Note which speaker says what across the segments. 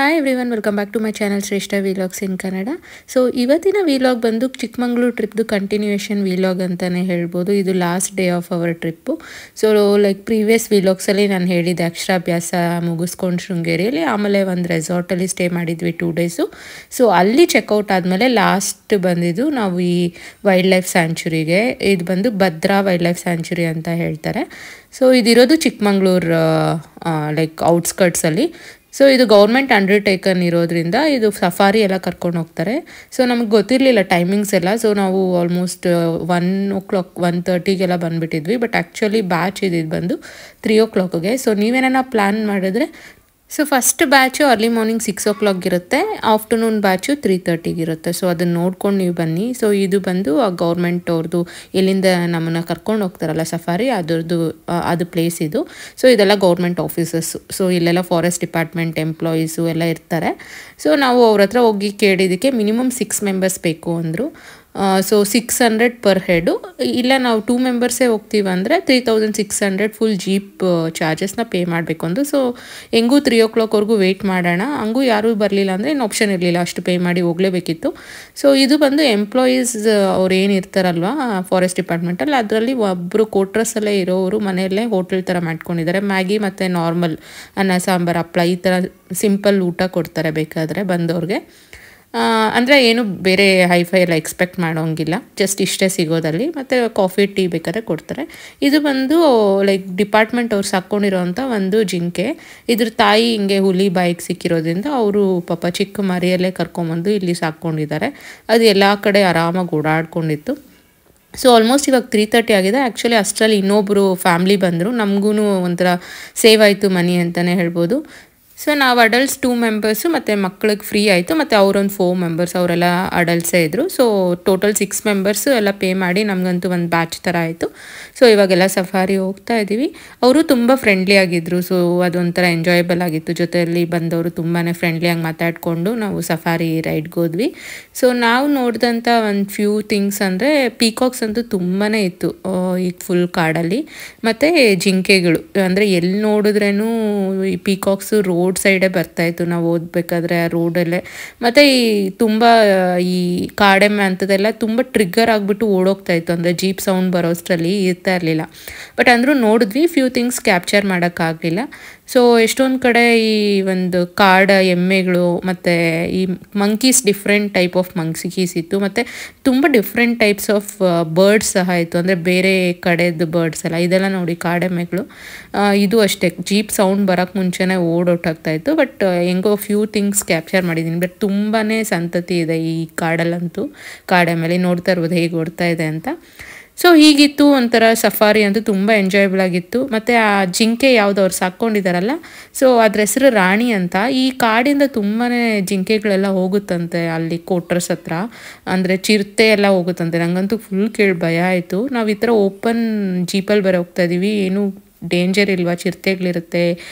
Speaker 1: Hi everyone, welcome back to my channel Shreshtha vlogs in Kannada. So ಇವತ್ತಿನ vlog ಬಂದು ಚಿಕ್ಕಮಂಗ್ಳೂರು ಟ್ರಿಪ್ದು continuation vlog ಅಂತಲೇ ಹೇಳ್ಬೋದು. ಇದು last day of our trip. So like previous ವಿಲಾಗ್ಸಲ್ಲಿ ನಾನು ಹೇಳಿದ್ದೆ ಅಕ್ಷರಾಭ್ಯಾಸ ಮುಗಿಸ್ಕೊಂಡು ಶೃಂಗೇರಿಯಲ್ಲಿ, ಆಮೇಲೆ ಒಂದು ರೆಸಾರ್ಟಲ್ಲಿ ಸ್ಟೇ ಮಾಡಿದ್ವಿ 2 ಡೇಸು. ಸೊ ಅಲ್ಲಿ ಚೆಕ್ಔಟ್ ಆದಮೇಲೆ ಲಾಸ್ಟ್ ಬಂದಿದ್ದು ನಾವು ಈ ವೈಲ್ಡ್ ಲೈಫ್ ಸ್ಯಾಂಚುರಿಗೆ. ಇದು ಬಂದು ಭದ್ರಾ ವೈಲ್ಡ್ ಲೈಫ್ ಸ್ಯಾಂಚುರಿ ಅಂತ ಹೇಳ್ತಾರೆ. ಸೊ ಇದಿರೋದು ಚಿಕ್ಕಮಂಗ್ಳೂರು ಲೈಕ್ ಔಟ್ಸ್ಕರ್ಟ್ಸಲ್ಲಿ. ಸೊ ಇದು ಗೌರ್ಮೆಂಟ್ ಅಂಡರ್ಟೇಕನ್ ಇರೋದ್ರಿಂದ ಇದು ಸಫಾರಿ ಎಲ್ಲ ಕರ್ಕೊಂಡು ಹೋಗ್ತಾರೆ. ಸೊ ನಮಗೆ ಗೊತ್ತಿರಲಿಲ್ಲ ಟೈಮಿಂಗ್ಸ್ ಎಲ್ಲ. ಸೊ ನಾವು ಆಲ್ಮೋಸ್ಟ್ 1 o'clock 1:30 ಬಂದುಬಿಟ್ಟಿದ್ವಿ. ಬಟ್ ಆ್ಯಕ್ಚುಲಿ ಬ್ಯಾಚ್ ಇದು ಬಂದು 3 o'clockಗೆ. ಸೊ ನೀವೇನ ಪ್ಲ್ಯಾನ್ ಮಾಡಿದ್ರೆ, so first batch early morning 6 o'clock ಇರುತ್ತೆ, ಆಫ್ಟರ್ನೂನ್ ಬ್ಯಾಚು 3:30 ಇರುತ್ತೆ. ಸೊ ಅದನ್ನು ನೋಡ್ಕೊಂಡು ನೀವು ಬನ್ನಿ. ಸೊ ಇದು ಬಂದು ಆ ಗೌರ್ಮೆಂಟ್ ಅವ್ರದ್ದು ಎಲ್ಲಿಂದ ನಮ್ಮನ್ನು ಕರ್ಕೊಂಡು ಹೋಗ್ತಾರಲ್ಲ ಸಫಾರಿ, ಅದು ಪ್ಲೇಸ್ ಇದು. ಸೊ ಇದೆಲ್ಲ ಗೌರ್ಮೆಂಟ್ ಆಫೀಸಸ್ಸು. ಸೊ ಇಲ್ಲೆಲ್ಲ ಫಾರೆಸ್ಟ್ ಡಿಪಾರ್ಟ್ಮೆಂಟ್ ಎಂಪ್ಲಾಯೀಸು ಎಲ್ಲ ಇರ್ತಾರೆ. ಸೊ ನಾವು ಅವ್ರ ಹತ್ರ ಹೋಗಿ ಕೇಳಿದ್ದಕ್ಕೆ ಮಿನಿಮಮ್ 6 ಮೆಂಬರ್ಸ್ ಬೇಕು ಅಂದರು. So 600 per head. ಇಲ್ಲ ನಾವು 2 ಮೆಂಬರ್ಸೇ ಹೋಗ್ತೀವಿ ಅಂದರೆ 3600 ಫುಲ್ ಜೀಪ್ ಚಾರ್ಜಸ್ನ ಪೇ ಮಾಡಬೇಕು ಅಂದು. ಸೊ ಹೆಂಗೂ 3 o'clockವರೆಗೂ ವೆಯ್ಟ್ ಮಾಡೋಣ, ಹಂಗೂ ಯಾರೂ ಬರಲಿಲ್ಲ ಅಂದರೆ ಏನು ಆಪ್ಷನ್ ಇರಲಿಲ್ಲ, ಅಷ್ಟು ಪೇ ಮಾಡಿ ಹೋಗಲೇಬೇಕಿತ್ತು. ಸೊ ಇದು ಬಂದು ಎಂಪ್ಲಾಯೀಸ್ ಅವ್ರು ಏನು ಇರ್ತಾರಲ್ವ ಫಾರೆಸ್ಟ್ ಡಿಪಾರ್ಟ್ಮೆಂಟಲ್ಲಿ, ಅದರಲ್ಲಿ ಒಬ್ಬರು ಕೋಟ್ರಸ್ಸಲ್ಲೇ ಇರೋರು ಮನೆಯಲ್ಲೇ ಹೋಟೆಲ್ ಥರ ಮಾಡ್ಕೊಂಡಿದ್ದಾರೆ. ಮ್ಯಾಗಿ ಮತ್ತು ನಾರ್ಮಲ್ ಅನ್ನ ಸಾಂಬಾರು ಹಪ್ಪಳ ಈ ಥರ ಸಿಂಪಲ್ ಊಟ ಕೊಡ್ತಾರೆ ಬೇಕಾದರೆ ಬಂದವ್ರಿಗೆ. ಅಂದರೆ ಏನು ಬೇರೆ ಹೈಫೈ ಎಲ್ಲ ಎಕ್ಸ್ಪೆಕ್ಟ್ ಮಾಡೋಂಗಿಲ್ಲ, ಜಸ್ಟ್ ಇಷ್ಟೇ ಸಿಗೋದಲ್ಲಿ. ಮತ್ತು ಕಾಫಿ ಟೀ ಬೇಕಾದ್ರೆ ಕೊಡ್ತಾರೆ. ಇದು ಬಂದು ಲೈಕ್ ಡಿಪಾರ್ಟ್ಮೆಂಟ್ ಅವ್ರು ಸಾಕ್ಕೊಂಡಿರೋಂಥ ಒಂದು ಜಿಂಕೆ. ಇದ್ರ ತಾಯಿ ಹಿಂಗೆ ಹುಲಿ ಬಾಯಿಗೆ ಸಿಕ್ಕಿರೋದ್ರಿಂದ ಅವರು ಪಾಪ ಚಿಕ್ಕ ಮರಿಯಲ್ಲೇ ಕರ್ಕೊಂಬಂದು ಇಲ್ಲಿ ಸಾಕ್ಕೊಂಡಿದ್ದಾರೆ. ಅದು ಎಲ್ಲ ಕಡೆ ಆರಾಮಾಗಿ ಓಡಾಡ್ಕೊಂಡಿತ್ತು. ಸೊ ಆಲ್ಮೋಸ್ಟ್ ಇವಾಗ 3:30 ಆಗಿದೆ. ಆ್ಯಕ್ಚುಲಿ ಅಷ್ಟರಲ್ಲಿ ಇನ್ನೊಬ್ಬರು ಫ್ಯಾಮ್ಲಿ ಬಂದರು, ನಮಗೂ ಒಂಥರ ಸೇವ್ ಆಯಿತು ಮನಿ ಅಂತಲೇ ಹೇಳ್ಬೋದು. ಸೊ ನಾವು ಅಡಲ್ಟ್ಸ್ 2 ಮೆಂಬರ್ಸು ಮತ್ತು ಮಕ್ಳಿಗೆ ಫ್ರೀ ಆಯಿತು. ಮತ್ತು ಅವರೊಂದು 4 ಮೆಂಬರ್ಸ್, ಅವರೆಲ್ಲ ಅಡಲ್ಟ್ಸೇ ಇದ್ದರು. ಸೊ ಟೋಟಲ್ 6 ಮೆಂಬರ್ಸು ಎಲ್ಲ ಪೇ ಮಾಡಿ ನಮಗಂತೂ ಒಂದು ಬ್ಯಾಚ್ ಥರ ಆಯಿತು. ಸೊ ಇವಾಗೆಲ್ಲ ಸಫಾರಿ ಹೋಗ್ತಾ ಇದ್ದೀವಿ. ಅವರು ತುಂಬ ಫ್ರೆಂಡ್ಲಿ ಆಗಿದ್ದರು. ಸೊ ಅದೊಂಥರ ಎಂಜಾಯಬಲ್ ಆಗಿತ್ತು. ಜೊತೆಯಲ್ಲಿ ಬಂದವರು ತುಂಬಾ ಫ್ರೆಂಡ್ಲಿಯಾಗಿ ಮಾತಾಡಿಕೊಂಡು ನಾವು ಸಫಾರಿ ರೈಡ್ಗೆ ಹೋದ್ವಿ. ಸೊ ನಾವು ನೋಡಿದಂಥ ಒಂದು ಫ್ಯೂ ಥಿಂಗ್ಸ್ ಅಂದರೆ ಪೀಕಾಕ್ಸ್ ಅಂತೂ ತುಂಬಾ ಇತ್ತು ಈಗ ಫುಲ್ ಕಾಡಲ್ಲಿ. ಮತ್ತು ಜಿಂಕೆಗಳು ಅಂದರೆ ಎಲ್ಲಿ ನೋಡಿದ್ರೂ ಈ ಪೀಕಾಕ್ಸು ರೋಡ್ ಸೈಡೇ ಬರ್ತಾಯಿತ್ತು ನಾವು ಓದಬೇಕಾದ್ರೆ ಆ ರೋಡಲ್ಲೇ. ಮತ್ತು ಈ ತುಂಬ ಈ ಕಾಡೆಮ್ಮೆ ಅಂಥದ್ದೆಲ್ಲ ತುಂಬ ಟ್ರಿಗ್ಗರ್ ಆಗಿಬಿಟ್ಟು ಓಡೋಗ್ತಾಯಿತ್ತು, ಅಂದರೆ ಜೀಪ್ ಸೌಂಡ್ ಬರೋಷ್ಟರಲ್ಲಿ ಇರ್ತಾ ಇರಲಿಲ್ಲ. ಬಟ್ ಅಂದರೂ ನೋಡಿದ್ವಿ, ಫ್ಯೂ ಥಿಂಗ್ಸ್ ಕ್ಯಾಪ್ಚರ್ ಮಾಡೋಕ್ಕಾಗಲಿಲ್ಲ. ಸೊ ಎಷ್ಟೊಂದು ಕಡೆ ಈ ಒಂದು ಕಾಡ ಎಮ್ಮೆಗಳು ಮತ್ತು ಈ monkeys, different type of monkeys ಇತ್ತು. ಮತ್ತು ತುಂಬ ಡಿಫ್ರೆಂಟ್ ಟೈಪ್ಸ್ ಆಫ್ ಬರ್ಡ್ಸ್ ಸಹ ಇತ್ತು, ಅಂದರೆ ಬೇರೆ ಕಡೆದು ಬರ್ಡ್ಸ್ ಎಲ್ಲ. ಇದೆಲ್ಲ ನೋಡಿ ಕಾಡೆಮ್ಮೆಗಳು. ಇದು ಅಷ್ಟೇ ಜೀಪ್ ಸೌಂಡ್ ಬರೋಕ್ಕೆ ಮುಂಚೆನೇ ಓಡೋಟಾಗ್ತಾಯಿತ್ತು. ಬಟ್ ಹೆಂಗೋ ಫ್ಯೂ ಥಿಂಗ್ಸ್ ಕ್ಯಾಪ್ಚರ್ ಮಾಡಿದ್ದೀನಿ. ಬಟ್ ತುಂಬಾ ಸಂತತಿ ಇದೆ ಈ ಕಾಡಲ್ಲಂತೂ. ಕಾಡೆಮ್ಮೆಲೆ ನೋಡ್ತಾ ಇರ್ಬೋದು ಹೇಗೆ ಓಡ್ತಾ ಇದೆ ಅಂತ. ಸೊ ಹೀಗಿತ್ತು ಒಂಥರ ಸಫಾರಿ ಅಂತೂ ತುಂಬ ಎಂಜಾಯಬಲ್ ಆಗಿತ್ತು. ಮತ್ತು ಆ ಜಿಂಕೆ ಯಾವುದು ಅವ್ರು ಸಾಕ್ಕೊಂಡಿದ್ದಾರಲ್ಲ, ಸೊ ಅದ್ರ ಹೆಸರು ರಾಣಿ ಅಂತ. ಈ ಕಾಡಿಂದ ತುಂಬಾ ಜಿಂಕೆಗಳೆಲ್ಲ ಹೋಗುತ್ತಂತೆ ಅಲ್ಲಿ ಕೋಟ್ರಸ್ ಹತ್ರ, ಅಂದರೆ ಚಿರತೆ ಎಲ್ಲ ಹೋಗುತ್ತಂತೆ. ನನಗಂತೂ ಫುಲ್ ಕೇಳಿ ಭಯ ಆಯಿತು. ನಾವು ಈ ಥರ ಓಪನ್ ಜೀಪಲ್ಲಿ ಬೇರೆ ಹೋಗ್ತಾ ಇದ್ದೀವಿ, ಏನು ಡೇಂಜರ್ ಇಲ್ವಾ, ಚಿರತೆಗಳಿರುತ್ತೆ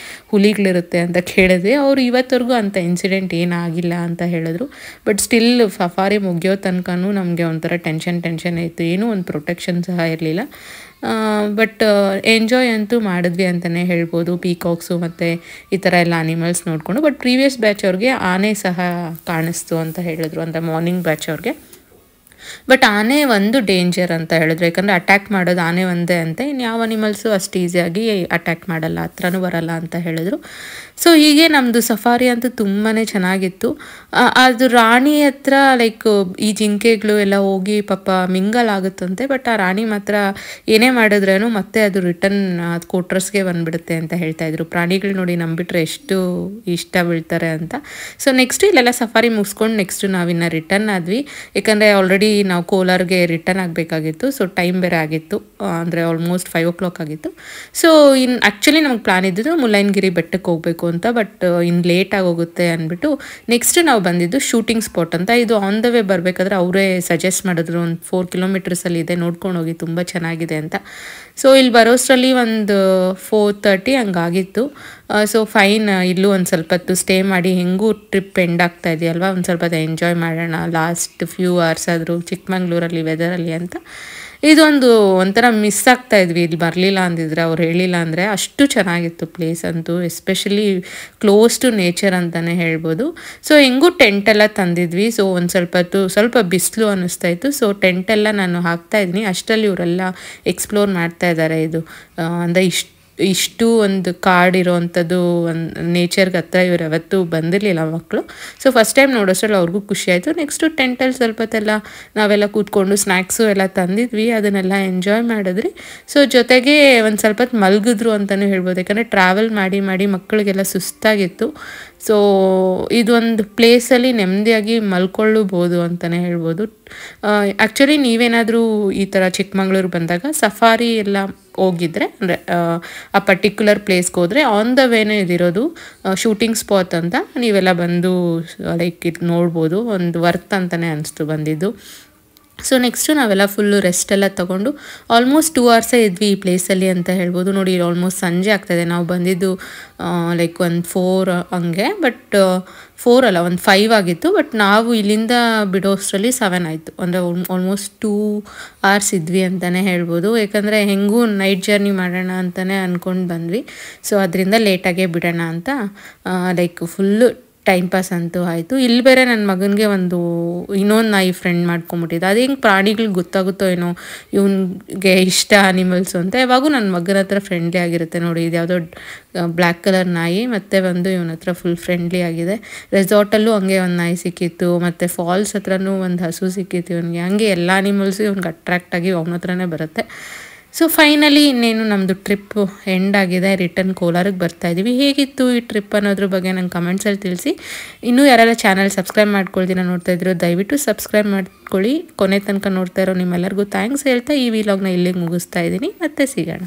Speaker 1: ಹುಲಿಗಳಿರುತ್ತೆ ಅಂತ ಕೇಳಿದ್ವಿ. ಅವರು ಇವತ್ತವರೆಗೂ ಅಂಥ ಇನ್ಸಿಡೆಂಟ್ ಏನಾಗಿಲ್ಲ ಅಂತ ಹೇಳಿದ್ರು. ಬಟ್ ಸ್ಟಿಲ್ ಸಫಾರಿ ಮುಗಿಯೋ ತನಕನೂ ನಮಗೆ ಒಂಥರ ಟೆನ್ಷನ್ ಇತ್ತು, ಏನೂ ಒಂದು ಪ್ರೊಟೆಕ್ಷನ್ ಸಹ ಇರಲಿಲ್ಲ. ಬಟ್ ಎಂಜಾಯ್ ಅಂತೂ ಮಾಡಿದ್ವಿ ಅಂತಲೇ ಹೇಳ್ಬೋದು. ಪೀಕಾಕ್ಸು ಮತ್ತು ಈ ಥರ ಎಲ್ಲ ಅನಿಮಲ್ಸ್ ನೋಡಿಕೊಂಡು. ಬಟ್ ಪ್ರೀವಿಯಸ್ ಬ್ಯಾಚ್ ಅವ್ರಿಗೆ ಆನೆ ಸಹ ಕಾಣಿಸ್ತು ಅಂತ ಹೇಳಿದ್ರು, ಅಂದರೆ ಮಾರ್ನಿಂಗ್ ಬ್ಯಾಚ್ ಅವ್ರಿಗೆ. ಬಟ್ ಆನೆ ಒಂದು ಡೇಂಜರ್ ಅಂತ ಹೇಳಿದ್ರು, ಯಾಕಂದರೆ ಅಟ್ಯಾಕ್ ಮಾಡೋದು ಆನೆ ಒಂದೇ ಅಂತೆ, ಇನ್ಯಾವ ಅನಿಮಲ್ಸು ಅಷ್ಟು ಈಸಿಯಾಗಿ ಅಟ್ಯಾಕ್ ಮಾಡಲ್ಲ, ಹತ್ರನೂ ಬರಲ್ಲ ಅಂತ ಹೇಳಿದ್ರು. ಸೊ ಹೀಗೆ ನಮ್ಮದು ಸಫಾರಿ ಅಂತೂ ತುಂಬಾ ಚೆನ್ನಾಗಿತ್ತು. ಅದು ರಾಣಿ ಹತ್ರ ಲೈಕ್ ಈ ಜಿಂಕೆಗಳು ಎಲ್ಲ ಹೋಗಿ ಪಾಪ ಮಿಂಗಲ್ ಆಗುತ್ತಂತೆ. ಬಟ್ ಆ ರಾಣಿ ಮಾತ್ರ ಏನೇ ಮಾಡಿದ್ರೇನು ಮತ್ತೆ ಅದು ರಿಟರ್ನ್ ಕೋಟ್ರಸ್ಗೆ ಬಂದುಬಿಡುತ್ತೆ ಅಂತ ಹೇಳ್ತಾಯಿದ್ರು. ಪ್ರಾಣಿಗಳು ನೋಡಿ ನಂಬಿಟ್ರೆ ಎಷ್ಟು ಇಷ್ಟ ಬೀಳ್ತಾರೆ ಅಂತ. ಸೊ ನೆಕ್ಸ್ಟ್ ಇಲ್ಲೆಲ್ಲ ಸಫಾರಿ ಮುಗಿಸ್ಕೊಂಡು ನೆಕ್ಸ್ಟ್ ನಾವಿನ್ನು ರಿಟರ್ನ್ ಆದ್ವಿ. ಯಾಕಂದರೆ ಆಲ್ರೆಡಿ ನಾವು ಕೋಲಾರ್ಗೆ ರಿಟರ್ನ್ ಆಗಬೇಕಾಗಿತ್ತು. ಸೊ ಟೈಮ್ ಬೇರೆ ಆಗಿತ್ತು, ಅಂದರೆ ಆಲ್ಮೋಸ್ಟ್ 5 o'clock ಆಗಿತ್ತು. ಸೊ ಆ್ಯಕ್ಚುಲಿ ನಮಗೆ ಪ್ಲಾನ್ ಇದ್ದಿದ್ದು ಮುಳ್ಳಯ್ಯನಗಿರಿ ಬೆಟ್ಟಕ್ಕೆ ಹೋಗಬೇಕು ಅಂತ. ಬಟ್ ಇನ್ನು ಲೇಟಾಗಿ ಹೋಗುತ್ತೆ ಅಂದ್ಬಿಟ್ಟು ನೆಕ್ಸ್ಟ್ ನಾವು ಬಂದಿದ್ದು ಶೂಟಿಂಗ್ ಸ್ಪಾಟ್ ಅಂತ. ಇದು ಆನ್ ದ ವೇ ಬರಬೇಕಾದ್ರೆ ಅವರೇ ಸಜೆಸ್ಟ್ ಮಾಡಿದ್ರು, ಒಂದು 4 kilometers ಇದೆ, ನೋಡ್ಕೊಂಡು ಹೋಗಿ, ತುಂಬ ಚೆನ್ನಾಗಿದೆ ಅಂತ. ಸೊ ಇಲ್ಲಿ ಬರೋಷ್ಟರಲ್ಲಿ ಒಂದು 4:30 ಹಂಗಾಗಿತ್ತು. ಸೊ ಫೈನ್, ಇಲ್ಲೂ ಒಂದು ಸ್ವಲ್ಪ ಹೊತ್ತು ಸ್ಟೇ ಮಾಡಿ ಹೆಂಗೂ ಟ್ರಿಪ್ ಎಂಡ್ ಆಗ್ತಾ ಇದೆಯಲ್ವ, ಒಂದು ಸ್ವಲ್ಪ ಹೊತ್ತು ಎಂಜಾಯ್ ಮಾಡೋಣ ಲಾಸ್ಟ್ ಫ್ಯೂ ಅವರ್ಸ್ ಆದರೂ ಚಿಕ್ಕಮಂಗ್ಳೂರಲ್ಲಿ ವೆದರಲ್ಲಿ ಅಂತ ಇದೊಂದು ಒಂಥರ ಮಿಸ್ ಆಗ್ತಾ ಇದ್ವಿ ಇಲ್ಲಿ ಬರಲಿಲ್ಲ ಅಂದಿದ್ರೆ, ಅವ್ರು ಹೇಳಿಲ್ಲ ಅಂದರೆ. ಅಷ್ಟು ಚೆನ್ನಾಗಿತ್ತು ಪ್ಲೇಸ್ ಅಂತೂ, ಎಸ್ಪೆಷಲಿ ಕ್ಲೋಸ್ ಟು ನೇಚರ್ ಅಂತಲೇ ಹೇಳ್ಬೋದು. ಸೊ ಹೆಂಗೂ ಟೆಂಟೆಲ್ಲ ತಂದಿದ್ವಿ. ಸೊ ಒಂದು ಸ್ವಲ್ಪ ಬಿಸಿಲು ಅನ್ನಿಸ್ತಾ ಇತ್ತು. ಸೊ ಟೆಂಟೆಲ್ಲ ನಾನು ಹಾಕ್ತಾಯಿದ್ದೀನಿ. ಅಷ್ಟರಲ್ಲಿ ಇವರೆಲ್ಲ ಎಕ್ಸ್ಪ್ಲೋರ್ ಮಾಡ್ತಾ ಇದ್ದಾರೆ. ಇದು ಅಂದರೆ ಇಷ್ಟು ಒಂದು ಕಾಡಿರೋವಂಥದ್ದು ಒಂದು ನೇಚರ್ಗೆ ಹತ್ರ ಇವ್ರು ಯಾವತ್ತೂ ಬಂದಿರಲಿಲ್ಲ ಮಕ್ಕಳು. ಸೊ ಫಸ್ಟ್ ಟೈಮ್ ನೋಡೋಷ್ಟ್ರಲ್ಲಿ ಅವ್ರಿಗೂ ಖುಷಿ ಆಯಿತು. ನೆಕ್ಸ್ಟು ಟೆಂಟಲ್ಲಿ ಸ್ವಲ್ಪತ್ತೆಲ್ಲ ನಾವೆಲ್ಲ ಕೂತ್ಕೊಂಡು ಸ್ನ್ಯಾಕ್ಸು ಎಲ್ಲ ತಂದಿದ್ವಿ, ಅದನ್ನೆಲ್ಲ ಎಂಜಾಯ್ ಮಾಡಿದ್ರಿ. ಸೊ ಜೊತೆಗೆ ಒಂದು ಸ್ವಲ್ಪ ಹೊತ್ತು ಮಲಗಿದ್ರು ಅಂತಲೂ ಹೇಳ್ಬೋದು, ಯಾಕಂದರೆ ಟ್ರಾವೆಲ್ ಮಾಡಿ ಮಕ್ಕಳಿಗೆಲ್ಲ ಸುಸ್ತಾಗಿತ್ತು. ಸೊ ಇದೊಂದು ಪ್ಲೇಸಲ್ಲಿ ನೆಮ್ಮದಿಯಾಗಿ ಮಲ್ಕೊಳ್ಳಬಹುದು ಅಂತಲೇ ಹೇಳ್ಬೋದು. ಆ್ಯಕ್ಚುಲಿ ನೀವೇನಾದರೂ ಈ ಥರ ಚಿಕ್ಕಮಂಗ್ಳೂರು ಬಂದಾಗ ಸಫಾರಿ ಎಲ್ಲ ಹೋಗಿದ್ರೆ, ಅಂದರೆ ಆ ಪರ್ಟಿಕ್ಯುಲರ್ ಪ್ಲೇಸ್ಗೆ ಹೋದರೆ ಆನ್ ದ ವೇನೇ ಇದಿರೋದು ಶೂಟಿಂಗ್ ಸ್ಪಾಟ್ ಅಂತ. ನೀವೆಲ್ಲ ಬಂದು ಲೈಕ್ ಇದು ನೋಡ್ಬೋದು. ಒಂದು ವರ್ತ್ ಅಂತಲೇ ಅನಿಸ್ತು ಬಂದಿದ್ದು. ಸೊ ನೆಕ್ಸ್ಟು ನಾವೆಲ್ಲ ಫುಲ್ಲು ರೆಸ್ಟೆಲ್ಲ ತೊಗೊಂಡು ಆಲ್ಮೋಸ್ಟ್ 2 hours ಇದ್ವಿ ಈ ಪ್ಲೇಸಲ್ಲಿ ಅಂತ ಹೇಳ್ಬೋದು. ನೋಡಿ ಆಲ್ಮೋಸ್ಟ್ ಸಂಜೆ ಆಗ್ತಾಯಿದೆ. ನಾವು ಬಂದಿದ್ದು ಲೈಕ್ ಒಂದು 4 ಹಂಗೆ, ಬಟ್ 4 ಅಲ್ಲ, ಒಂದು 5 ಆಗಿತ್ತು. ಬಟ್ ನಾವು ಇಲ್ಲಿಂದ ಬಿಡೋಷ್ಟರಲ್ಲಿ 7 ಆಯಿತು. ಅಂದರೆ ಆಲ್ಮೋಸ್ಟ್ 2 hours ಇದ್ವಿ ಅಂತಲೇ ಹೇಳ್ಬೋದು. ಯಾಕಂದರೆ ಹೆಂಗೂ ನೈಟ್ ಜರ್ನಿ ಮಾಡೋಣ ಅಂತಲೇ ಅಂದ್ಕೊಂಡು ಬಂದ್ವಿ. ಸೊ ಅದರಿಂದ ಲೇಟಾಗೇ ಬಿಡೋಣ ಅಂತ ಲೈಕ್ ಫುಲ್ಲು ಟೈಮ್ ಪಾಸ್ ಅಂತೂ ಆಯಿತು. ಇಲ್ಲಿ ಬೇರೆ ನನ್ನ ಮಗನಿಗೆ ಇನ್ನೊಂದು ನಾಯಿ ಫ್ರೆಂಡ್ ಮಾಡ್ಕೊಂಬಿಟ್ಟಿದ್ದು. ಅದು ಹೆಂಗೆ ಪ್ರಾಣಿಗಳಿಗೆ ಗೊತ್ತಾಗುತ್ತೋ ಏನೋ ಇವನಿಗೆ ಇಷ್ಟ ಆನಿಮಲ್ಸು ಅಂತ. ಯಾವಾಗೂ ನನ್ನ ಮಗನ ಹತ್ರ ಫ್ರೆಂಡ್ಲಿ ಆಗಿರುತ್ತೆ. ನೋಡಿ ಇದು ಯಾವುದೋ ಬ್ಲ್ಯಾಕ್ ಕಲರ್ ನಾಯಿ, ಮತ್ತು ಇವನ ಹತ್ರ ಫುಲ್ ಫ್ರೆಂಡ್ಲಿ ಆಗಿದೆ. ರೆಸಾರ್ಟಲ್ಲೂ ಹಂಗೆ ಒಂದು ನಾಯಿ ಸಿಕ್ಕಿತ್ತು, ಮತ್ತು ಫಾಲ್ಸ್ ಹತ್ರನೂ ಒಂದು ಹಸು ಸಿಕ್ಕಿತ್ತು ಇವನಿಗೆ. ಹಂಗೆ ಎಲ್ಲ ಆನಿಮಲ್ಸು ಇವ್ನಿಗೆ ಅಟ್ರಾಕ್ಟ್ ಆಗಿ ಅವನ ಹತ್ರನೇ ಬರುತ್ತೆ. ಸೊ ಫೈನಲಿ ಇನ್ನೇನು ನಮ್ಮದು ಟ್ರಿಪ್ಪು ಎಂಡ್ ಆಗಿದೆ. ರಿಟರ್ನ್ ಕೋಲಾರಿಗೆ ಬರ್ತಾಯಿದ್ದೀವಿ. ಹೇಗಿತ್ತು ಈ ಟ್ರಿಪ್ ಅನ್ನೋದ್ರ ಬಗ್ಗೆ ನಂಗೆ ಕಮೆಂಟ್ಸಲ್ಲಿ ತಿಳಿಸಿ. ಇನ್ನೂ ಯಾರೆಲ್ಲ ಚಾನಲ್ ಸಬ್ಸ್ಕ್ರೈಬ್ ಮಾಡ್ಕೊಳ್ತೀನ ನೋಡ್ತಾ ಇದ್ರು, ದಯವಿಟ್ಟು ಸಬ್ಸ್ಕ್ರೈಬ್ ಮಾಡ್ಕೊಳ್ಳಿ. ಕೊನೆ ತನಕ ನೋಡ್ತಾ ಇರೋ ನಿಮ್ಮೆಲ್ಲರಿಗೂ ಥ್ಯಾಂಕ್ಸ್ ಹೇಳ್ತಾ ಈ ವಿಲಾಗ್ನ ಇಲ್ಲಿಗೆ ಮುಗಿಸ್ತಾ ಇದ್ದೀನಿ. ಮತ್ತೆ ಸಿಗೋಣ.